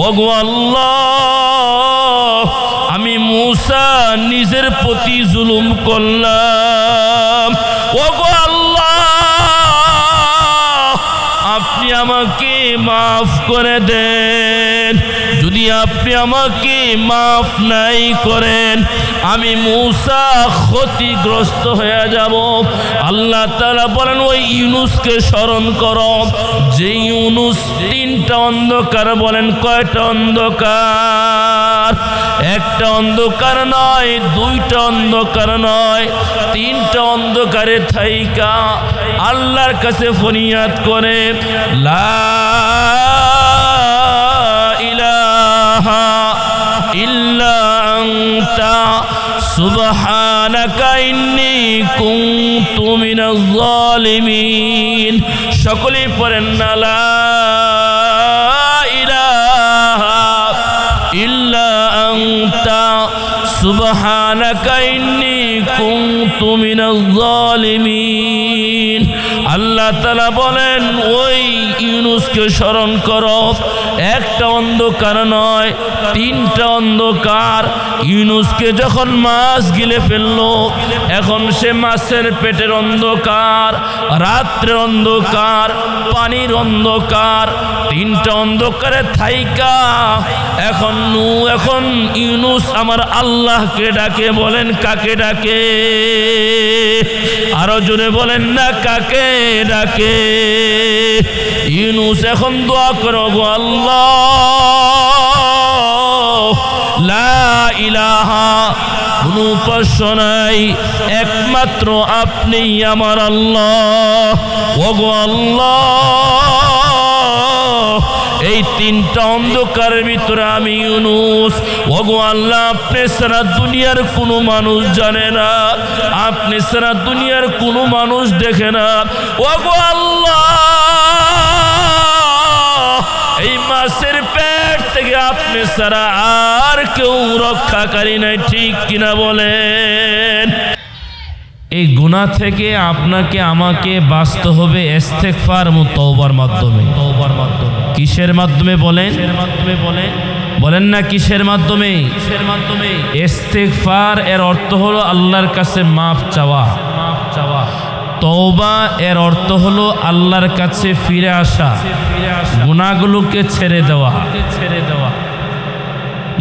ওগো আল্লাহ, আমি মূসা নিজের প্রতি জুলুম করলাম। ওগো আল্লাহ, আপনি আমাকে মাফ করে দেন। যদি আপনি আমাকে মাফ নাই করেন, আমি মূসা ক্ষতিগ্রস্ত হয়ে যাব। আল্লাহ তাআলা বলেন, ওই ইউনুসকে স্মরণ করো, যে ইউনুস তিনটা অন্ধকার। বলেন কয়টা অন্ধকার? একটা অন্ধকার নয়, দুইটা অন্ধকার নয়, তিনটা অন্ধকারে থাইকা আল্লাহর কাছে ফরিয়াদ করে, লা ইলাহা ইল্লা আনতা সুবহানাকা ইন্নী কুনতু মিনাজ জালিমিন। সকলেই পড়েন না, লা ইলাহা ইল্লা আনতা সুবহানাকা ইন্নী কুনতু মিনাজ জালিমিন। আল্লাহ তাআলা বলেন, ওই ইউনুসকে স্মরণ করো, একটা অন্ধকার নয়, তিনটা অন্ধকার। ইউনুসকে যখন মাছ গিলে ফেললো, এখন সে মাছের পেটের অন্ধকার, রাত্রের অন্ধকার, পানির অন্ধকার, তিনটা অন্ধকারে থাইকা এখন ইউনুস আমার আল্লাহকে ডাকে। বলেন কাকে ডাকে? আরো জোরে বলেন না, কাকে ডাকে? ইউনুস এখন দোয়া করো, গো আল্লাহ, লা ইলাহা, কোনো উপাস্য নাই, একমাত্র আপনি আমার আল্লাহ। ওগো আল্লাহ, এই তিনটা অন্ধকারের ভিতরে আমি ইউনুস। ওগো আল্লাহ, আপনি সারা দুনিয়ার কোনো মানুষ জানে না, আপনি সারা দুনিয়ার কোনো মানুষ দেখে না। ওগো আল্লাহ, এই মাছের পেট থেকে আপনি সারা আর কেউ রক্ষাকারী নাই, ঠিক কিনা বলেন? এই গুনাহ থেকে আপনাকে আমাকে বাঁচতে হবে ইস্তেগফার ও তওবার মাধ্যমে। কিসের মাধ্যমে বলেন? বলেন না কিসের মাধ্যমে? ইস্তেগফার এর অর্থ হলো আল্লাহর কাছে মাফ চাওয়া। তওবা এর অর্থ হলো আল্লাহর কাছে ফিরে আসা, গুনাহগুলোকে ছেড়ে দেওয়া।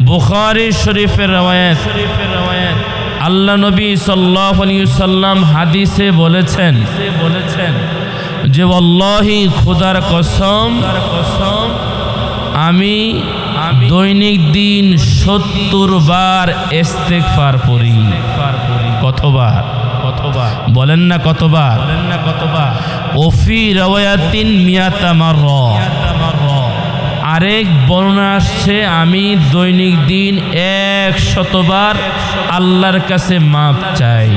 বুখারী শরীফের রওয়ায়াত, আল্লাহ নবী সাল্লাল্লাহু আলাইহি ওয়াসাল্লাম হাদিসে বলেছেন যে, আল্লাহি, খোদার কসম, আমি দৈনিক দিন 70 বার ইস্তেগফার পড়ি। কতবার? বলেন না কতবার? ওফি রাওয়ায়াতিন মিয়াতা মাররা। আরেক বর্ণনা আসছে, আমি দৈনিক দিন 100 বার আল্লাহর কাছে মাপ চাই।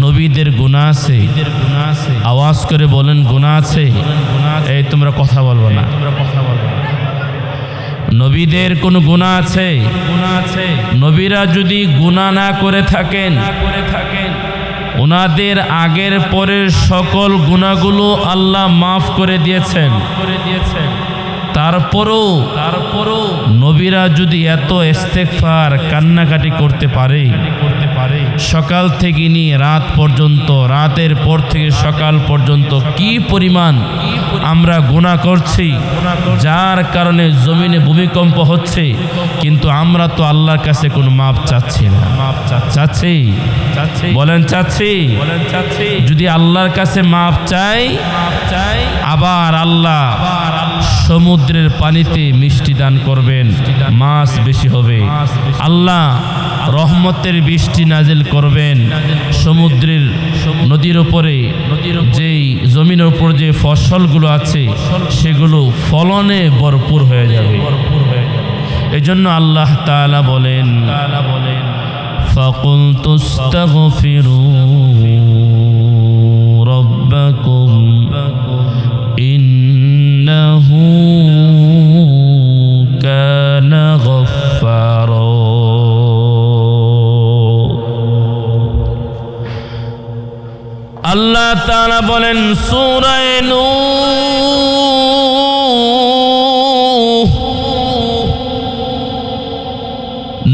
নবীদের গুনাহ আছে? আওয়াজ করে বলেন, গুনাহ আছে? এই তোমরা কথা বলবো না। নবীদের কোন গুনাহ আছে? নবীরা যদি গুনাহ না করে থাকেন, ওনাদের আগের পরের সকল গুনাহগুলো আল্লাহ মাফ করে দিয়েছেন। তারপরও নবীরা যদি এত ইস্তেগফার কান্নাকাটি করতে পারে, সকাল থেকে নিয়ে রাত পর্যন্ত, রাতের পর থেকে সকাল পর্যন্ত কি পরিমাণ আমরা গুনাহ করছি, যার কারণে জমিনে ভূমিকম্প হচ্ছে, কিন্তু আমরা তো আল্লাহর কাছে কোনো মাপ চাচ্ছি না। চাচ্ছি? বলেন চাচ্ছি? যদি আল্লাহর কাছে মাপ চাই, আবার আল্লাহ সমুদ্রের পানিতে মিষ্টি দান করবেন, মাছ বেশি হবে। আল্লাহ রহমতের বৃষ্টি নাজিল করবেন, সমুদ্রের নদীর উপরে, যেই জমিনের উপর যে ফসলগুলো আছে সেগুলো ফলনে ভরপুর হয়ে যাবে। এই জন্য আল্লাহ তাআলা বলেন, ফাকুলতু আস্তাগফিরু রাব্বাকুম ইন্নাহু কানা গফফারা। আল্লাহ তাআলা বলেন সূরা নূহ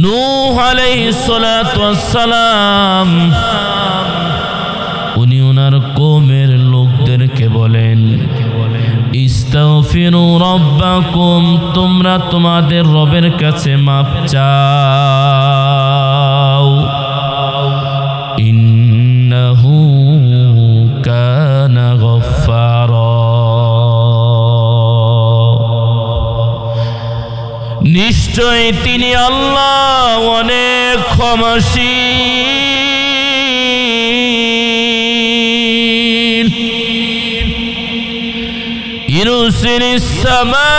নূহ আলাইহিস সালাতু ওয়াস সালাম উনি ওনার কওমের লোকদেরকে বলেন, ইস্তাগফিরু রাব্বাকুম, তোমরা তোমাদের রবের কাছে মাপ চাও, ইন্নাহু কানা গফফারা, নিশ্চয় তিনি আল্লাহ অনেক ক্ষমাশীল। ইরসিলিস সামা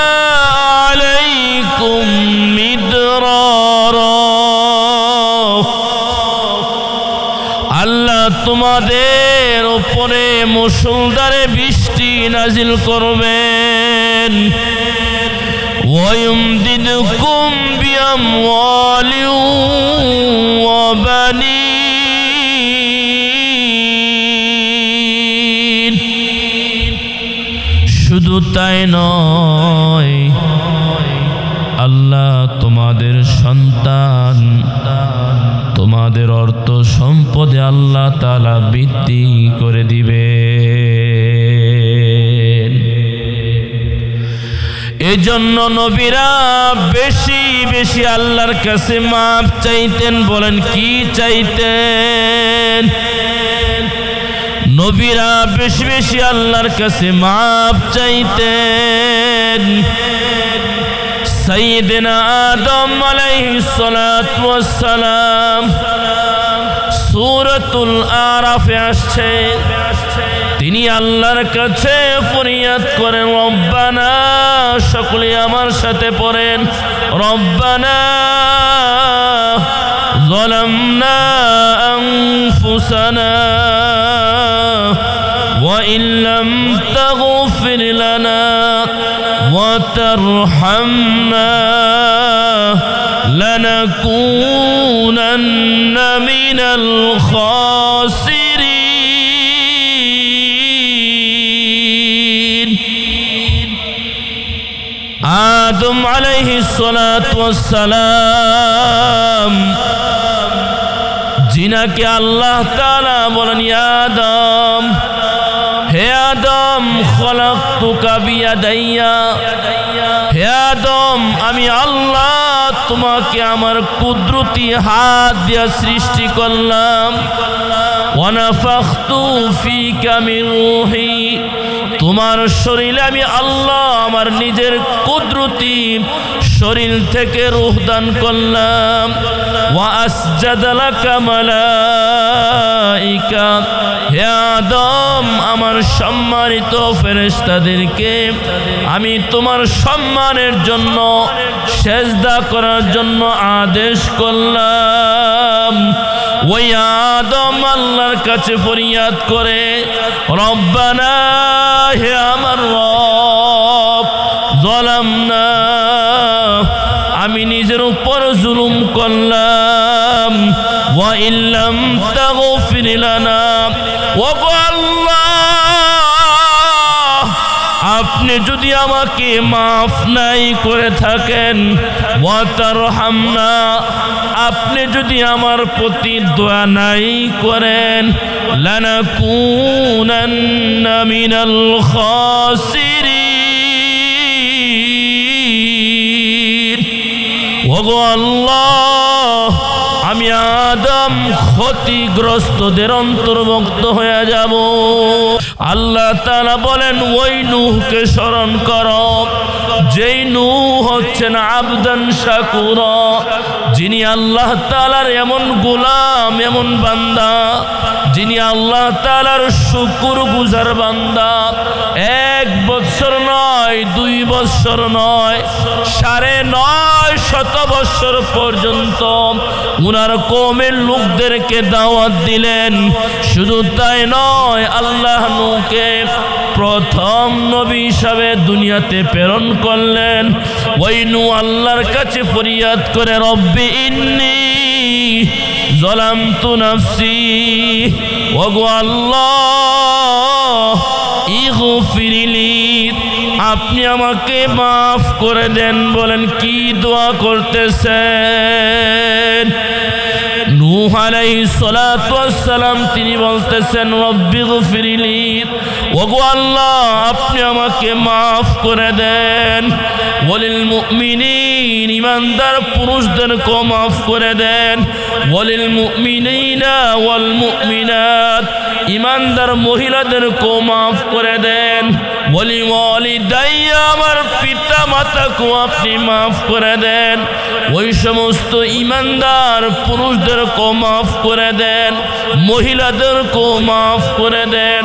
আলাইকুম মিদরারা, আল্লাহ তোমাদের উপরে মুষলধারে বৃষ্টি নাজিল করবেন। ويمددكم بأموال وبنين, শুধু তাই নয়, আল্লাহ তোমাদের সন্তান, তোমাদের অর্থ সম্পদে আল্লাহ তাআলা বৃদ্ধি করে দিবে। এজন্য নবীরা বেশি বেশি আল্লাহর কাছে মাপ চাইতেন। বলেন কি চাইতেন? নবীরা বেশি বেশি আল্লাহর কাছে মাপ চাইতেন। সাইয়েদনা আদম আলাইহিস সালাতু ওয়াস সালাম সূরাতুল আরাফে আসছে, তিনি আল্লাহর কাছে ফরিয়াদ করেন, রব্বানা, সকলে আমার সাথে পড়েন, রব্বানা যালামনা আনফুসানা ওয়া ইল্লাম তাগফির লানা ওয়া তারহামনা লানাকুনান্না মিনাল খাসিরিন। আদম আলাইহিস সালাতু ওয়াস সালাম, যিনাকে আল্লাহ তাআলা বলেন, ইয়া আদম, হে আদম, খলাকতুকা বিয়াদাইয়া, হে আদম, আমি আল্লাহ তোমাকে আমার কুদরতি হাত দিয়ে সৃষ্টি করলাম। ওয়া নাফাখতু ফীকা মিন রূহি, তোমার শরীরে আমি আল্লাহ আমার নিজের কুদরতি শরীর থেকে রূহ দান করলাম। ওয়া আসজাদা লাকা মালাইকা, হে আদম, আমার সম্মানিত ফেরেশতাদেরকে আমি তোমার সম্মানের জন্য সেজদা করার জন্য আদেশ করলাম। ওই আদম আল্লাহর কাছে ফরিয়াদ করে, রব্বানা, হে আমার রব, যালামনা, আমি নিজের উপর জুলুম করলাম, ওয়া ইল্লাম তাগফির লানা, ও আল্লাহ, আপনি যদি আমাকে মাফ নাই করে থাকেন, ওয়া তারহামনা, আপনি যদি আমার প্রতি দয়া নাই করেন, লানাকুনান্না মিনাল খাসিরিন। ওগো আল্লাহ, আমি আদম ক্ষতিগ্রস্তদের অন্তর্ভুক্ত হয়ে যাব। আল্লাহ তাআলা বলেন, ওই নূহকে স্মরণ করো, যেই নূহ হচ্ছেন আবদান শাকুরা, যিনি আল্লাহ তাআলার এমন গোলাম, এমন বান্দা, যিনি আল্লাহ তাআলার শুকর গুজার বান্দা। 1 বছর নয়, 2 বছর নয়, 950 বছর পর্যন্ত উনার কওমের লোকদেরকে দাওয়াত দিলেন। শুধু তাই নয়, আল্লাহ নূহকে প্রথম নবী হিসাবে দুনিয়াতে প্রেরণ করলেন। ওই নূহ আল্লাহর কাছে ফরিয়াদ করে, রব্বি ইন্নী যালামতু নাফসি, ওগো আল্লাহ, ইগফিরলি, আপনি আমাকে মাফ করে দেন। বলেন কি দোয়া করতেছেন? নূহ আলাইহিস সালাতু ওয়াস সালাম তিনি বলতেছেন রব্বি গফিরলি, ওগো আল্লাহ আপনি আমাকে মাফ করে দেন। ওয়ালিল মুমিনিন, ইমানদার পুরুষদেরকে মাফ করে দেন। ওয়ালিল মুমিনিনা ওয়াল মুমিনাত, ইমানদার মহিলাদেরকে মাফ করে দেন। ওয়ালি ওয়ালিদাইয়া, আমার পিতা মাতাকে আপনি মাফ করে দেন। ওই সমস্ত ইমানদার পুরুষদেরকে মাফ করে দেন, মহিলাদেরকে মাফ করে দেন।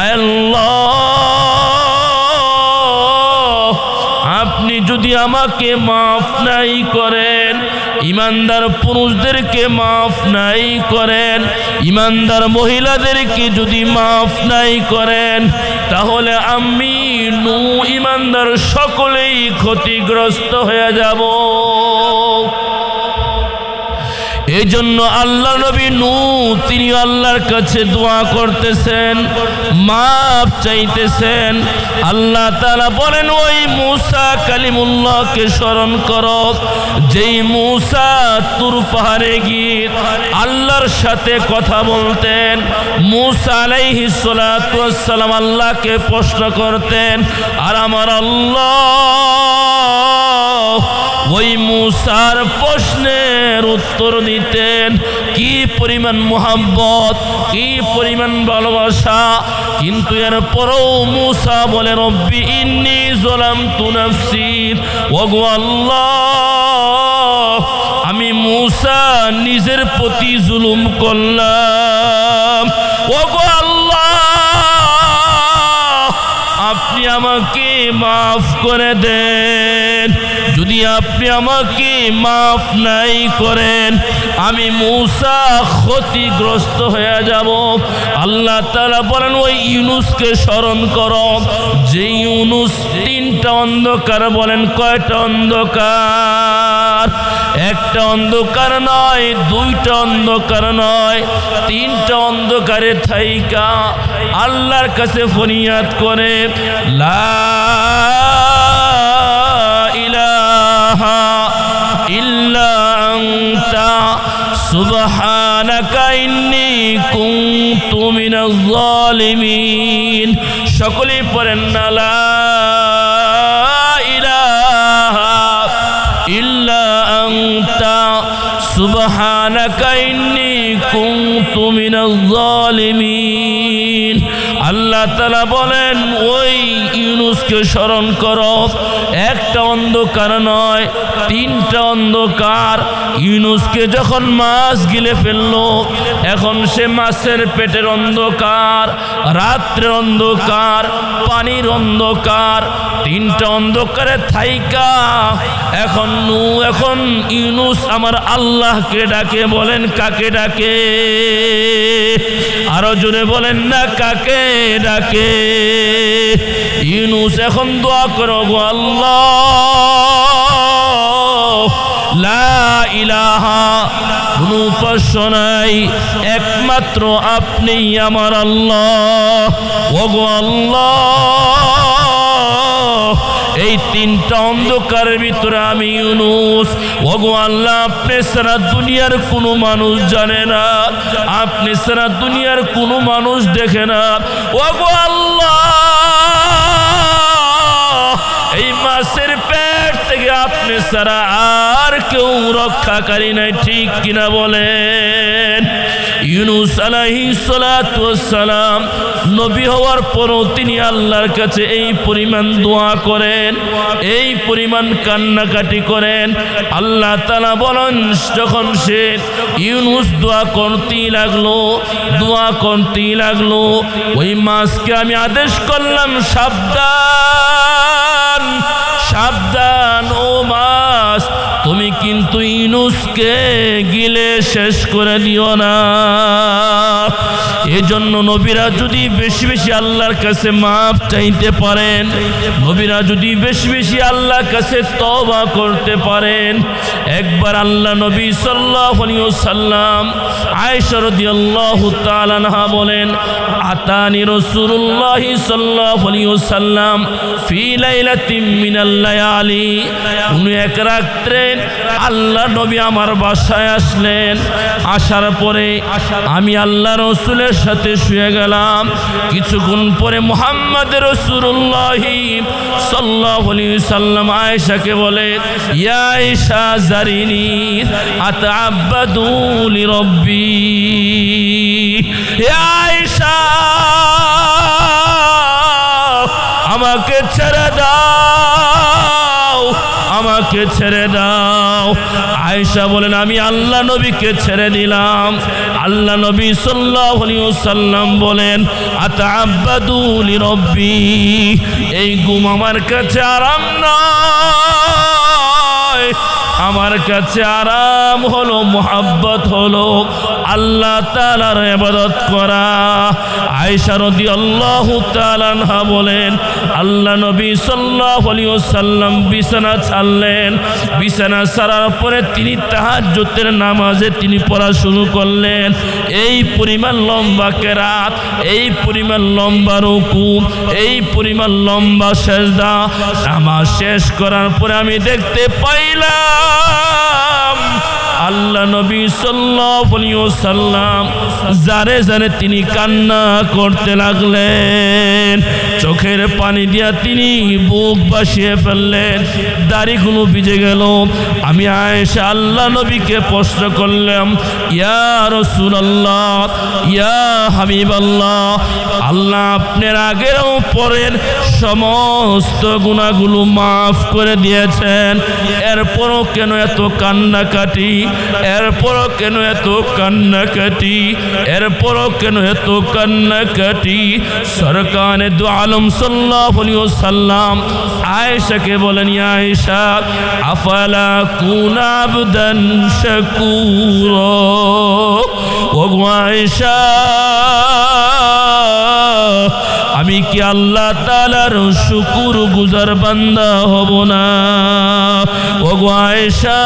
আল্লাহ আপনি যদি আমাকে মাফ নাই করেন, ইমানদার পুরুষদেরকে মাফ নাই করেন, ইমানদার মহিলাদেরকে যদি মাফ নাই করেন, তাহলে আমি ইমানদার সকলেই ক্ষতিগ্রস্ত হয়ে যাব। এই জন্য আল্লাহ নবী নূহ তিনি আল্লাহর কাছে দোয়া করতেছেন, মাফ চাইতেছেন। আল্লাহ তাআলা বলেন ওই মূসা কালিমুল্লাহকে স্মরণ করো, যেই মূসা তুর পাহাড়ে গিয়ে আল্লাহর সাথে কথা বলতেন। মূসা আলাইহিস সালাতু ওয়াস সালাম আল্লাহকে প্রশ্ন করতেন, আর আমার আল্লাহ ওই মূসার প্রশ্নের উত্তর দিতেন। কি পরিমাণ মুহাব্বত, কি পরিমাণ ভালোবাসা। কিন্তু এরপরও মূসা বলে রব্বি ইন্নী যালামতু নাফসি, ওগো আল্লাহ আমি মূসা নিজের প্রতি জুলুম করলাম। ওগো আল্লাহ আপনি আমাকে মাফ করে দেন। যদি আপনি আমাকে মাফ নাই করেন, আমি মূসা ক্ষতিগ্রস্ত হয়ে যাব। আল্লাহ তাআলা বলেন ওই ইউনুসকে স্মরণ করো, যে ইউনুস তিনটা অন্ধকার, বলেন কয়টা অন্ধকার? একটা অন্ধকার নয়, দুইটা অন্ধকার নয়, তিনটা অন্ধকারে থাইকা আল্লাহর কাছে ফরিয়াদ করে লা ইলাহা ইল্লা আনতা সুবহানাকা ইন্নী কুনতু মিনাজ জালিমিন। সকলেই পড়েন না লা ইলাহা ইল্লা আনতা সুবহানাকা ইন্নী কুনতু মিনাজ জালিমিন। আল্লাহ তাআলা বলেন ওই ইউনুসকে স্মরণ করো, একটা অন্ধকার নয়, তিনটা অন্ধকার। ইউনুসকে যখন মাছ গিলে ফেললো, এখন সে মাছের পেটের অন্ধকার, রাত্রের অন্ধকার, পানির অন্ধকার, তিনটা অন্ধকারে থাইকা এখন ইউনুস আমার আল্লাহকে ডাকে। বলেন কাকে ডাকে? আরো জোরে বলেন না কাকে ডাকে? ইউনুস এখন দোয়া করো, গো আল্লাহ লা ইলাহা, কোনো উপাস্য নাই, একমাত্র আপনিই আমার আল্লাহ। ওগো আল্লাহ এই তিনটা অন্ধকারের ভিতরে আমি ইউনুস, ওগো আল্লাহ আপনি সারা দুনিয়ার কোনো মানুষ জানে না, আপনি সারা দুনিয়ার কোনো মানুষ দেখে না। ওগো আল্লাহ এই মাছের পেট থেকে আপনি সারা আর কেউ রক্ষাকারী নাই, ঠিক কিনা বলেন? ইউনুস আলাইহিস সালাতু ওয়াস সালাম নবী হওয়ার পরও তিনি আল্লাহর কাছে এই পরিমাণ দোয়া করেন, এই পরিমাণ কান্নাকাটি করেন। আল্লাহ তাআলা বলেন যখন সে ইউনুস দোয়া করতেই লাগলো, ওই মাছকে আমি আদেশ করলাম সাবধান সাবধান, ও মাছ তুমি কিন্তু ইউনুসকে গিলে শেষ করে দিও না। এজন্য নবীরা যদি বেশি বেশি আল্লাহর কাছে মাফ চাইতে পারেন, নবীরা যদি বেশি বেশি আল্লাহর কাছে তওবা করতে পারেন, একবার আল্লাহ নবী সাল্লাল্লাহু আলাইহি ওয়াসাল্লাম আয়েশা রাদিয়াল্লাহু তাআলা আনহা বলেন, আতানি রাসূলুল্লাহ সাল্লাল্লাহু আলাইহি ওয়াসাল্লাম ফি লাইলাতিন মিনাল লায়ালি, উনি এক রাত্রে আল্লাহ নবী আমার বাসায় আসলেন। আসার পরে আমি আল্লাহ রাসূলের সাথে শুয়ে গেলাম। কিছুক্ষণ পরে মুহাম্মদ রাসূলুল্লাহ সাল্লাল্লাহু আলাইহি ওয়াসাল্লাম আয়েশাকে বলে, ইয়া আয়েশা জারিনি আতাআব্বাদু লিরাব্বি, ইয়া আয়েশা আমাকে ছেড়ে দাও, আমাকে ছেড়ে দাও। আয়েশা বলেন, আমি আল্লাহ নবীকে ছেড়ে দিলাম। আল্লাহ নবী সাল্লাল্লাহু আলাইহি ওয়াসাল্লাম বলেন, আতাআব্বাদু লিরাব্বি, এই ঘুম আমার কাছে আরাম নয়, আমার কাছে আরাম হলো, মুহাব্বত হলো আল্লাহ তাআলার ইবাদত করা। আয়েশা রাদিয়াল্লাহু তাআলা আনহা বলেন, আল্লাহ নবী সাল্লাল্লাহু আলাইহি ওয়াসাল্লাম বিছানা ছাড়লেন। বিছানা ছাড়ার পরে তিনি তাহাজ্জুদের নামাজে তিনি পড়া শুরু করলেন। এই পরিমাণ লম্বা কেরাত, এই পরিমাণ লম্বা রুকু, এই পরিমাণ লম্বা সেজদা। নামাজ শেষ করার পরে আমি দেখতে পাইলাম আল্লাহ নবী সাল্লাল্লাহু আলাইহি ওয়াসাল্লাম জারে জারে তিনি কান্না করতে লাগলেন। চোখের পানি দিয়া তিনি বুক ভাসিয়ে ফেললেন, দাড়িগুলো ভিজে গেল। আমি আয়েশা আল্লাহ নবীকে প্রশ্ন করলাম, ইয়া রাসূলুল্লাহ, ইয়া হাবিবাল্লাহ, আল্লাহ আপনার আগের ও পরের সমস্ত গুনাহগুলো মাফ করে দিয়েছেন, এরপরও কেন এত কান্নাকাটি, এরপরও কেন এত কান্নাকাটি, এরপরও কেন এত কান্নাকাটি? সরকারে দু আলম সাল্লাল্লাহু আলাইহি ওয়াসাল্লাম আয়েশাকে বলেন, ইয়া আয়েশা আফালা কুনা আবদান শাকুরা, ও আয়েশা আমি কি আল্লাহ তাআলার শুকর গুজার বান্দা হব না? ও আয়েশা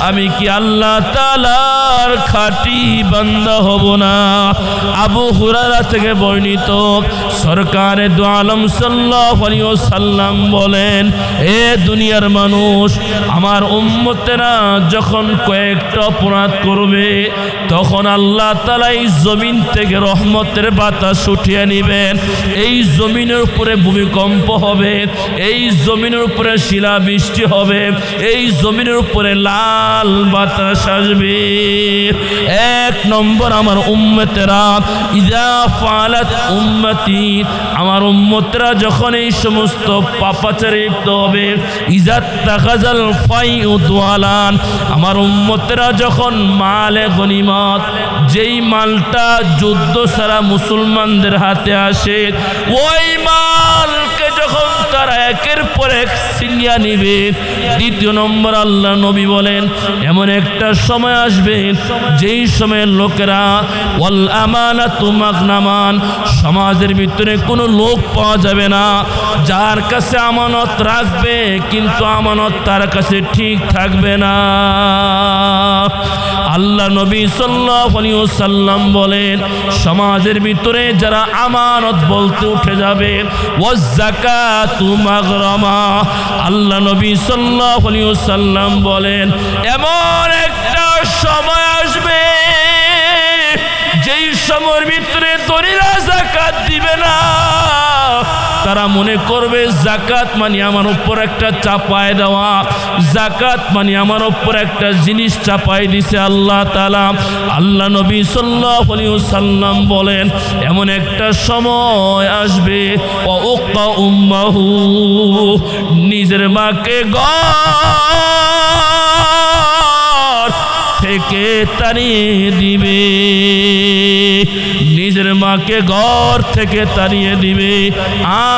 আমি কি আল্লাহ তাআলার খাঁটি বান্দা হব না? আবু হুরায়রা থেকে বর্ণিত, সরকারে দু আলম সাল্লাল্লাহু আলাইহি ওয়াসাল্লাম বলেন, এ দুনিয়ার মানুষ, আমার উম্মতেরা যখন কয়েকটা অপরাধ করবে তখন আল্লাহ তাআলা এই জমিন থেকে রহমতের বাতাস উঠিয়ে নেবেন। এই জমিনের উপরে ভূমিকম্প হবে, এই জমিনের উপরে শিলাবৃষ্টি হবে, এই জমিনের উপরে লাল বাতাস আসবে। এক নম্বর, আমার উম্মতেরা ইযা ফালাত উম্মতি, আমার উম্মতেরা যখন এই সমস্ত পাপাচারে লিপ্ত হবে, ইযা তাখাযাল ফাইউ দুয়ালান, আমার উম্মতেরা যখন মালে গনিমত, যেই মালটা যুদ্ধ ছাড়া মুসলমানদের হাতে আসে, ওই মালকে যখন তারা একের পর এক ছিনিয়ে নিবে। দ্বিতীয় নম্বর, আল্লাহ নবী বলেন, এমন একটা সময় আসবে যেই সময় লোকেরা ওয়াল আমানাতু মাগনামান, সমাজের ভিতরে কোনো লোক পাওয়া যাবে না যার কাছে আমানত রাখবে কিন্তু আমানত তার কাছে ঠিক থাকবে না। আল্লাহ নবী সাল্লাল্লাহু আলাইহি ওয়াসাল্লাম বলেন, সমাজের ভিতরে যারা আমানত বলতে উঠে যাবে, ওয়াজ যাকাতু মাগরামা, আল্লাহ নবী সাল্লাল্লাহু আলাইহি ওয়াসাল্লাম বলেন, এমন একটা সময় আসবে যেই সময়ের ভিতরে ধনীরা যাকাত দিবে না। তারা মনে করবে যাকাত মানে আমার উপর একটা চাপায় দেওয়া, যাকাত মানে আমার উপর একটা জিনিস চাপাই দিছে আল্লাহ তাআলা। আল্লাহ নবী সাল্লাল্লাহু আলাইহি ওয়াসাল্লাম বলেন, এমন একটা সময় আসবে ওয়া উক্কা উম্মাহু, নিজের মাকে ঘর থেকে তাড়িয়ে দিবে, নিজের মাকে ঘর থেকে তাড়িয়ে দিবে,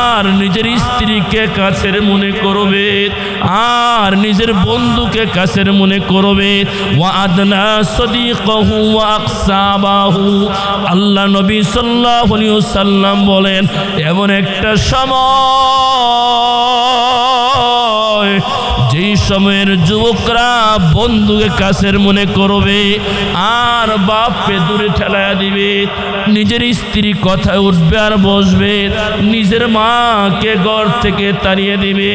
আর নিজের স্ত্রীকে কাছের মনে করবে, আর নিজের বন্ধুকে কাছের মনে করবে। ওয়া আদনা সদিকাহু ওয়া আকসাবাহু, আল্লাহ নবী সাল্লাল্লাহু আলাইহি ওয়াসাল্লাম বলেন এমন একটা সময় যেই সময়ের যুবকরা বন্ধুকে কাছের মনে করবে আর বাপকে দূরে ঠেলায়া দিবে, নিজের স্ত্রী কথায় উঠবে আর বসবে, নিজের মাকে ঘর থেকে তাড়িয়ে দিবে।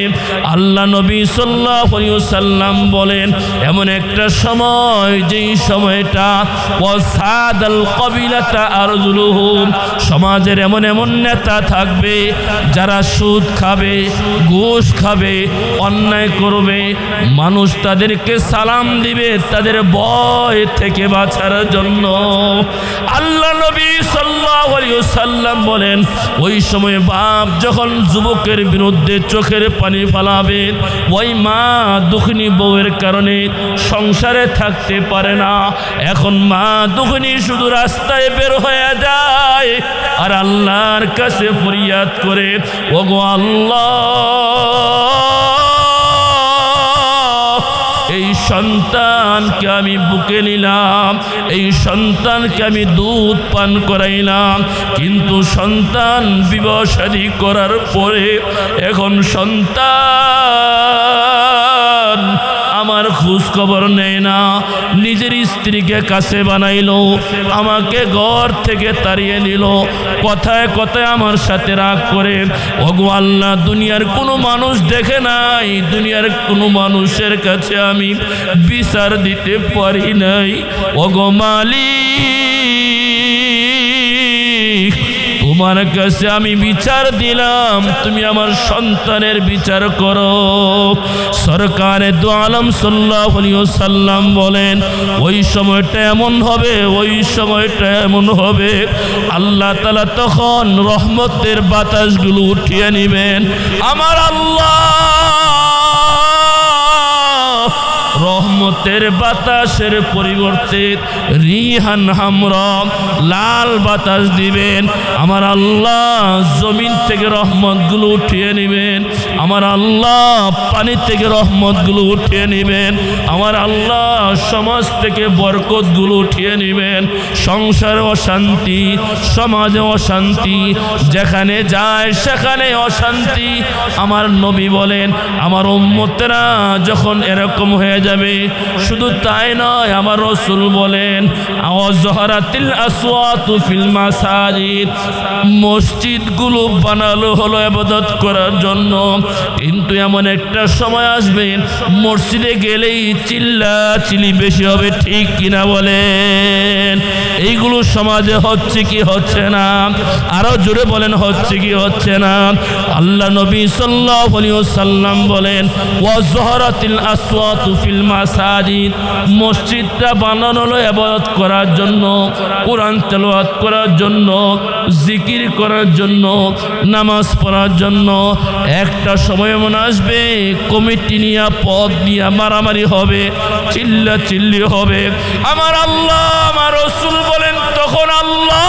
আল্লাহ নবী সাল্লাল্লাহু আলাইহি ওয়াসাল্লাম বলেন এমন একটা সময় যেই সময়টা ওয়াসাদাল কবিলাতা আরজুলুহুম, সমাজের এমন এমন নেতা থাকবে যারা সুদ খাবে, ঘুষ খাবে, অন্যায় করবে, মানুষ তাদেরকে সালাম দিবে তাদের ভয় থেকে বাঁচার জন্য। আল্লাহ নবী সাল্লাল্লাহু আলাইহি ওয়াসাল্লাম বলেন ওই সময় বাপ যখন যুবকের বিরুদ্ধে চোখের পানি ফেলাবে, ওই মা দুঃখিনী বউয়ের কারণে সংসারে থাকতে পারে না, এখন মা দুঃখিনী শুধু রাস্তায় বের হয়ে যায় আর আল্লাহর কাছে ফরিয়াদ করে, ওগো আল্লাহ, এই সন্তানকে আমি বুকে নিলাম, এই সন্তানকে আমি দুধ পান করাইলাম, কিন্তু সন্তান বিবাহ শাদী করার পরে এখন সন্তান আমার খোঁজ খবর নেয় না, নিজের স্ত্রীকে কাছে বানাইলো, আমাকে ঘর থেকে তাড়িয়ে দিল, কথায় কথায় আমার সাথে রাগ করে। ওগো আল্লাহ, দুনিয়ার কোনো মানুষ দেখে নাই, দুনিয়ার কোনো মানুষের কাছে আমি বিচার দিতে পারি নাই, ওগো মালিক তোমার কাছে আমি বিচার দিলাম, তুমি আমার সন্তানের বিচার করো। সরকারে দু আলম সাল্লাল্লাহু আলাইহি ওয়াসাল্লাম বলেন ওই সময়টা এমন হবে, ওই সময়টা এমন হবে আল্লাহ তাআলা তখন রহমতের বাতাসগুলো উঠিয়ে নেবেন। আমার আল্লাহ রহমতের বাতাসের পরিবর্তে রিহান হামরা লাল বাতাস দিবেন। আমার আল্লাহ জমিন থেকে রহমতগুলো উঠিয়ে নেবেন। আমার আল্লাহ পানি থেকে রহমতগুলো উঠিয়ে নেবেন। আমার আল্লাহ সমাজ থেকে বরকতগুলো উঠিয়ে নেবেন। সংসারে অশান্তি, সমাজে অশান্তি, যেখানে যায় সেখানে অশান্তি। আমার নবী বলেন আমার উম্মতেরা যখন এরকম হয়ে যাবে, শুধু তাই নয়, আমার রাসূল বলেন আওয়াজহারাতিল আসওয়াতু ফিল মাসাজিদ, মসজিদগুলো বানালো হলো ইবাদত করার জন্য, কিন্তু এমন একটা সময় আসবে মসজিদে গেলেই চিল্লাচিল্লি বেশি হবে, ঠিক কিনা বলেন? এইগুলো সমাজে হচ্ছে কি হচ্ছে না? আরো জোরে বলেন হচ্ছে কি হচ্ছে না? আল্লাহ নবী সাল্লাল্লাহু আলাইহি ওয়াসাল্লাম বলেন ওয়াজহারাতিল আসওয়াতু ফিল মাসাজিদ, মসজিদটা বানানো হলো ইবাদত করার জন্য, কোরআন তেলাওয়াত করার জন্য, জিকির করার জন্য, নামাজ পড়ার জন্য। একটা সময় মনে আসবে কমিটি নিয়ে পদ নিয়ে মারামারি হবে, চিল্লাচিল্লি হবে। আমার আল্লাহ আমার রাসূল বলেন তখন আল্লাহ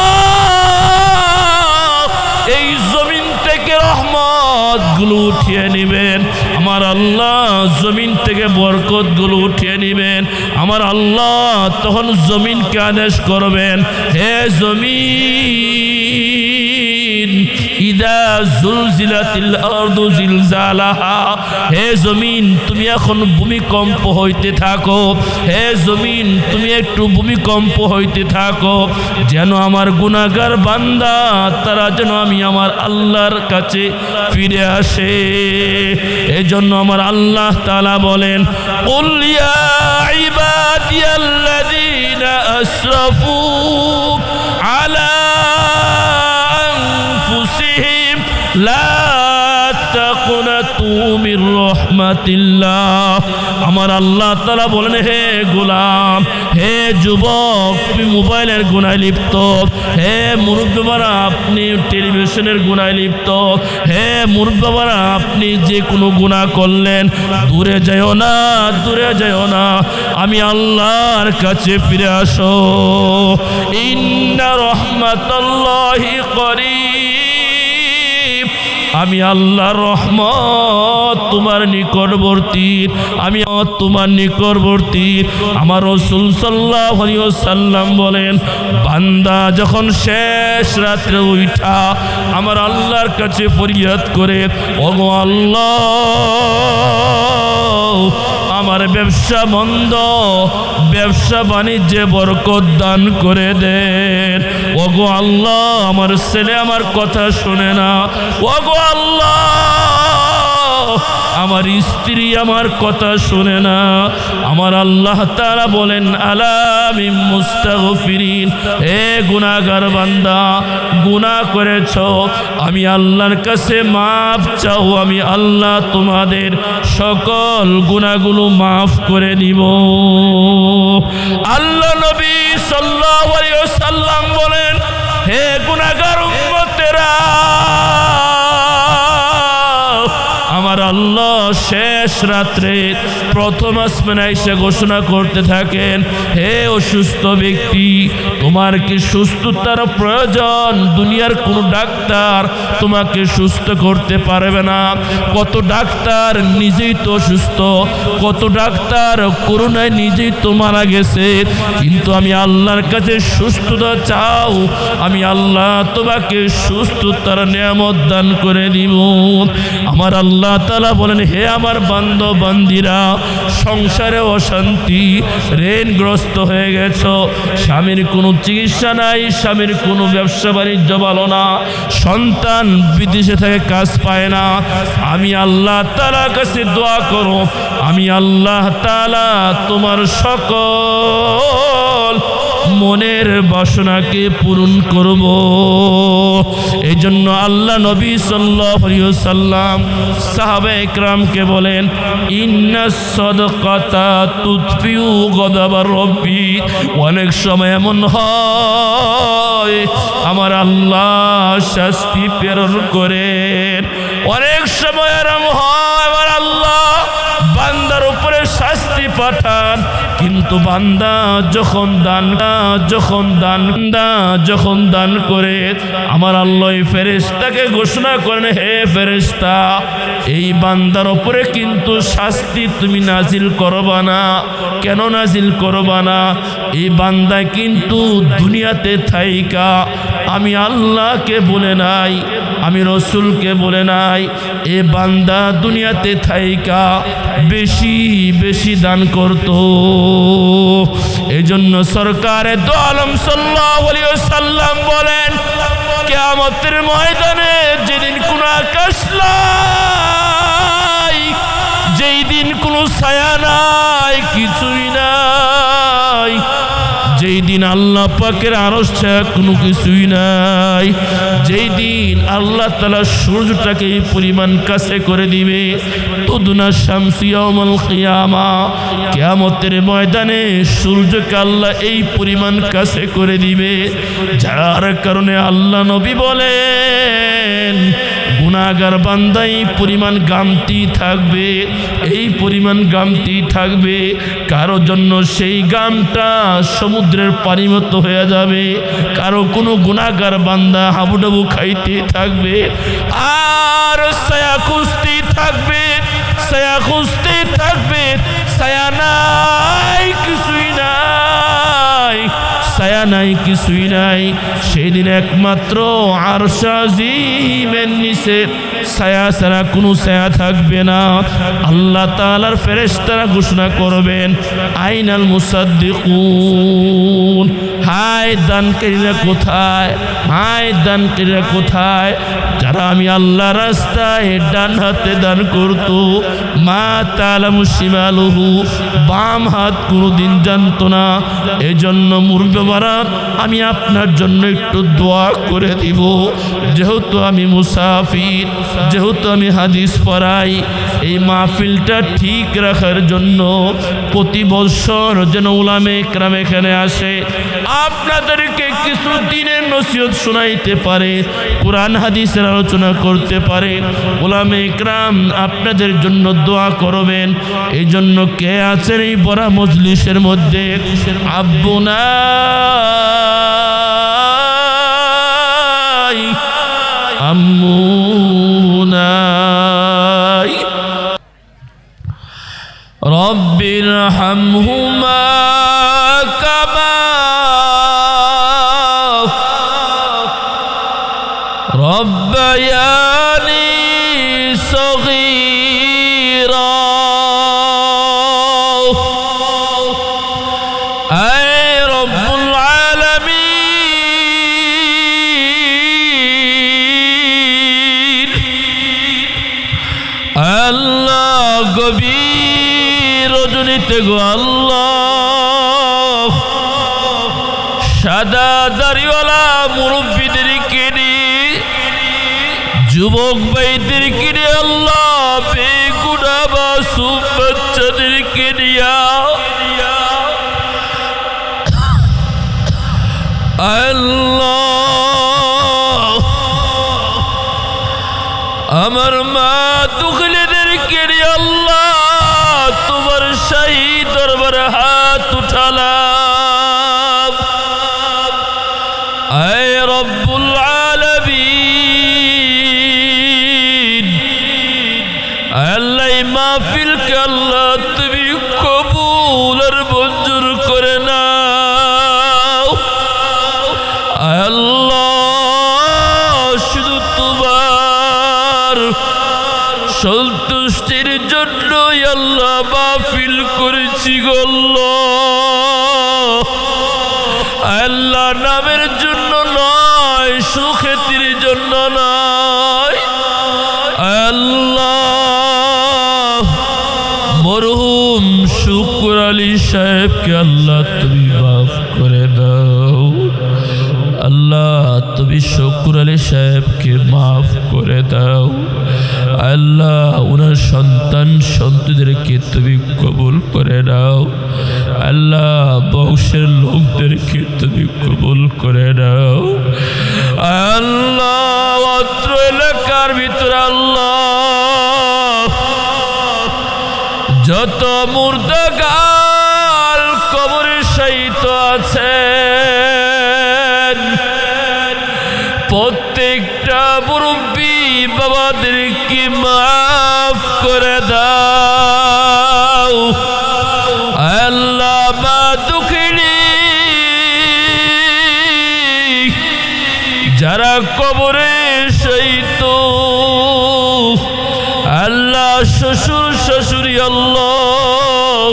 এই জমিন থেকে রহমতগুলো উঠিয়ে নেবেন। আমার আল্লাহ জমিন থেকে বরকতগুলো উঠিয়ে নেবেন। আমার আল্লাহ তখন জমিনকে আদেশ করবেন, হে জমিন ইদা জুলজিলাতিল আরদু জিলজালাহা, হে জমিন তুমি এখন ভূমিকম্প হইতে থাকো, হে জমিন তুমি একটু ভূমিকম্প হইতে থাকো, যেন আমার গুনাহগার বান্দা তারা যেন আমি আমার আল্লাহর কাছে ফিরে আসে। এজন্য আমার আল্লাহ তাআলা বলেন কুল ইয়া ইবাদিয়াল্লাযীনা আসরাফু আলা আনফুসিহিম লা তাকুনাতু মির রাহমাতিল্লাহ। আমার আল্লাহ তাআলা বলেন, হে গোলাম, হে যুবক, তুমি মোবাইলের গুনায় লিপ্ত, হে মুরব্বিরা আপনি টেলিভিশনের গুনায় লিপ্ত, হে মুরব্বিরা আপনি যে কোনো গুনাহ করলেন, দূরে যাও না, দূরে যাও না, আমি আল্লাহর কাছে ফিরে আসো। ইন্না রাহমাতাল্লাহি করিব, আমি আল্লাহর রহমত তোমার নিকটবর্তী, আমি তোমার নিকটবর্তী। আমার রাসূল সাল্লাল্লাহু আলাইহি ওয়াসাল্লাম বলেন, বান্দা যখন শেষ রাত্রে উঠা আমার আল্লাহর কাছে ফরিয়াদ করে, ওগো আল্লাহ আমার ব্যবসা বন্ধ, ব্যবসা বাণিজ্যে বরকত দান করে দেন, ওগো আল্লাহ আমার ছেলে আমার কথা শুনে না, ওগো আল্লাহ আমার স্ত্রী আমার কথা শুনে না। আমার আল্লাহ তাআলা বলেন, আলা মিন মুস্তাগফিরিন, হে গুনাহগার বান্দা, গুনাহ করেছো, আমি আল্লাহর কাছে মাফ চাও, আমি আল্লাহ তোমাদের সকল গুনাহগুলো মাফ করে দিব। আল্লাহ নবী সাল্লাল্লাহু আলাইহি ওয়াসাল্লাম বলেন, হে গুনাহগার উম্মতেরা, আমার আল্লাহ শেষ রাত্রে প্রথম আসমানে এসে ঘোষণা করতে থাকেন, হে অসুস্থ ব্যক্তি, তোমার কি সুস্থতার প্রয়োজন? দুনিয়ার কোন ডাক্তার তোমাকে সুস্থ করতে পারবে না। কত ডাক্তার নিজেই তো সুস্থ, কত ডাক্তার করোনায় নিজেই তো মারা গেছে, কিন্তু আমি আল্লাহর কাছে সুস্থতা চাও, আমি আল্লাহ তোমাকে সুস্থতার নিয়ামত দান করে দিব। আমার আল্লাহ তাআলা বলেন, হে আমার বান্দা বান্দিরা, সংসারে অশান্তি, ঋণগ্রস্ত হয়ে গেছো, স্বামীর কোনো চিকিৎসা নাই, স্বামীর কোনো ব্যবসা বাণিজ্য ভালো না, সন্তান বিদেশে থেকে কাজ পায় না, আমি আল্লাহ তাআলার কাছে দোয়া করো, আমি আল্লাহ তাআলা তোমার সকল মনের বাসনাকে পূরণ করব। এই জন্য আল্লাহ নবী সাল্লাল্লাহু আলাইহি ওয়াসাল্লাম সাহাবা ইকরামকে বলেন, ইন্নাস সাদাকাতা তুতফিউ গদাবার রব্বি। অনেক সময় এমন হয় আমার আল্লাহ শাস্তি প্রেরণ করেন, অনেক সময় এরকম হয় আমার আল্লাহ বান্দার উপরে শাস্তি পাঠান, কিন্তু বান্দা যখন দান করে আমার আল্লাহ ফেরেশতাকে ঘোষণা করেন, হে ফেরেশতা, এই বান্দার উপরে কিন্তু শাস্তি তুমি নাজিল করবা না। কেন নাজিল করবা না? এই বান্দা কিন্তু দুনিয়াতে থাইকা আমি আল্লাহকে বলে নাই, আমি রসুলকে বলে নাই, এ বান্দা দুনিয়াতে থাইকা বেশি বেশি দান করত। এই জন্য সরকারে দো আলম সাল্লাল্লাহু আলাইহি ওয়াসাল্লাম বলেন, কিয়ামতের ময়দানে যেদিন কোনো আকাশ নাই, যেই দিন কোনো ছায়া নাই, কিছুই নাই, যেই দিন আল্লাহ পাকের আরশ ছায়া কোনো কিছুই নাই, যেই দিন আল্লাহ তাআলা সূর্যটাকে এই পরিমাণ কাছে করে দিবে, তুদনা শামসু ইয়াউমাল কিয়ামা, কিয়ামতের ময়দানে সূর্যকে আল্লাহ এই পরিমাণ কাছে করে দিবে, যার কারণে আল্লাহ নবী বলেন গুনাহগার বান্দা এই পরিমাণ গামতি থাকবে, এই পরিমাণ গামতি থাকবে, কারো জন্য সেই গামটা সমুদ্রের পানির মতো হয়ে যাবে, কারো কোনো গুনাহগার বান্দা হাবুডুবু খাইতে থাকবে, আর ছায়া খুঁজতে থাকবে, ছায়া খুঁজতে থাকবে, ছায়া নাই, কিছুই নাই, ছায়া নাই, কিছুই নাই। সেদিন একমাত্র আরশ আজিমের নিচে ছায়া ছাড়া কোনো ছায়া থাকবে না। আল্লাহ তাআলার ফেরেশতারা ঘোষণা করবেন, আইনাল মুসাদ্দিকুন, হায় দানকারীরা কোথায়, হায় দানকারীরা কোথায়, যারা আমি আল্লাহর রাস্তায় ডান হাতে দান করত, মা তালামু শিমালুহু, বাম হাত কোনোদিন জানতো না। এজন্য মুরব্বিরা আমি আপনার জন্য একটু দোয়া করে দিব, যেহেতু আমি মুসাফির, যেহেতু আমি হাদিস পড়াই, এই মাহফিলটা ঠিক রাখার জন্য প্রতি বছর যেন উলামে ইকরাম এখানে আসে, আপনাদেরকে কিছু দিনের নসিহত শোনাইতে পারে, কোরআন হাদিসের আলোচনা করতে পারে। উলামে ইকরাম আপনাদের জন্য দোয়া করবেন। এই জন্য কে আছেন এই বড় মজলিসের মধ্যে? আব্বু নাই, আম্মু নাই। রব্বির হামহুমা কামা রব্বায়ানি সগীরা। আয় রব্বুল আলামিন, আল্লাহ গভীর রজনীতে গো আল্লাহ, সাদা দাড়িওয়ালা মুরব্বীদেরকে নিয়ে, যুবক ভাইদেরকে নিয়ে, আল্লাহ বেগুনা মাসুম বাচ্চাদেরকে নিয়া, আল্লাহ আমার মা দুঃখীদেরকে নিয়ে আল্লাহ তোমার শাহী দরবারে হাত উঠালাম। আয় রব্বুল আলামিন, আল্লাহ এই মাহফিলকে আল্লাহ তুমি কবুল আর মঞ্জুর করে নাও। আল্লাহ শুধু তোমার সন্তুষ্টির জন্যই আল্লাহ মাহফিল করেছি গো আল্লাহ। আল্লাহ নামের জন্য নয়, সুখ্যাতির জন্য নয়। আল্লাহ মরহুম শুকর আলী সাহেবকে আল্লাহ তুমি মাফ করে দাও। আল্লাহ তুমি শুকর আলী সাহেবকে মাফ করে দাও। আল্লাহ ওনার সন্তান সন্ততিদেরকে তুমি কবুল করে নাও। আল্লাহ বংশের লোকদেরকে তুমি কবুল করে নাও। আল্লাহ অত্র এলাকার ভিতরে আল্লাহ যত মুর্দা গাল কবরে শায়িত আছেন, প্রত্যেকটা মুরব্বী বাবাদেরকে মাফ করে দাও। আল্লাহ মা দুঃখিনী যারা কবরে শায়িত, আল্লাহ শ্বশুর শাশুড়ি আল্লাহ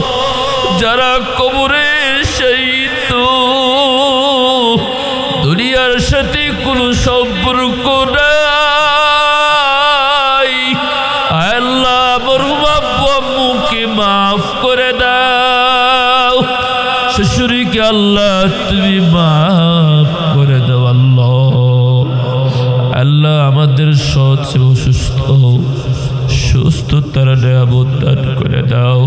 যারা কবরে শায়িত, দুনিয়ার সাথে কোনো সম্পর্ক নাই, আল্লাহ মরহুম আব্বু আম্মুকে মাফ করে দাও। শ্বশুরকে আল্লাহ তুমি মাফ করে দাও। আল্লাহ আল্লাহ আমাদের সৎ এবং সুস্থতার নিয়ামত দান করে দাও।